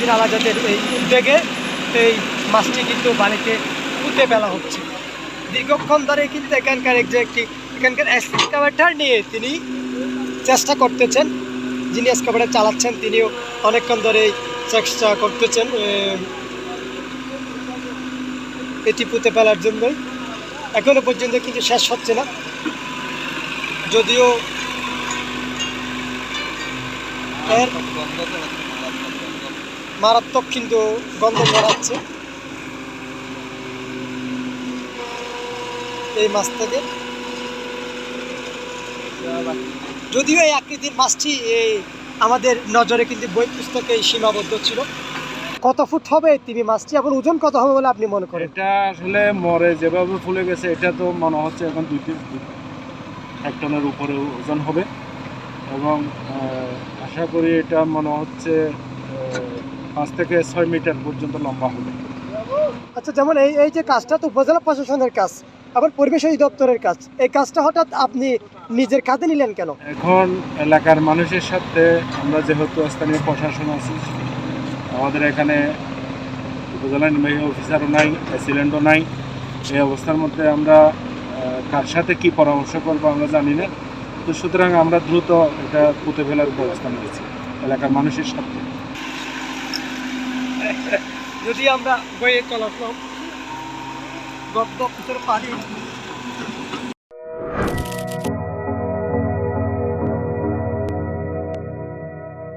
আলাদাদের এই উদ্যোগে এই মাছটি কিন্তু বাড়িতে পুঁতে ফেলা হচ্ছে। দীর্ঘক্ষণ ধরে কিন্তু এখানকার এখানকার এক্সকাভেটর নিয়ে তিনি চেষ্টা করতেছেন, যিনি এক্সকাভেটর চালাচ্ছেন তিনিও অনেকক্ষণ ধরে চেষ্টা করতেছেন এটি পুঁতে ফেলার জন্যই। এখনো পর্যন্ত কিন্তু শেষ হচ্ছে না, যদিও এর মারাত্মক কিন্তু গন্ধ ছড়াচ্ছে এই মাছ থেকে। যদিও এই আকৃতির মাছটি আমাদের নজরে কিন্তু বই পুস্তকে সীমাবদ্ধ ছিল। কত ফুট হবে তিমি মাছটি এবং ওজন কত হবে বলে আপনি মনে করেন? এটা আসলে মরে যেভাবে ফুলে গেছে এটা তো মনে হচ্ছে এখন 1 টনের উপরে ওজন হবে এবং আশা করি এটা মনে হচ্ছে 5 থেকে 6 মিটার পর্যন্ত লম্বা হবে। আচ্ছা, যেমন এই যে কাজটা তো উপজেলা প্রশাসনের কাজ, আবার পরিবেশ অধিদপ্তরের কাজ, এই কাজটা হঠাৎ আপনি নিজের কাঁধে নিলেন কেন? এখন এলাকার মানুষের সাথে আমরা যেহেতু স্থানীয় প্রশাসন আছি, আমাদের এখানে উপজেলা নির্বাহী অফিসারও নাই, অ্যাসিলেন্টও নাই, এই অবস্থার মধ্যে আমরা কার সাথে কি পরামর্শ করবো আমরা জানি না। তো সুতরাং আমরা দ্রুত এটা পুঁতে ফেলার ব্যবস্থা নিয়েছি এলাকার মানুষের সাথে। যদি আমরা বইয়ে চলাচল গদ্য পানি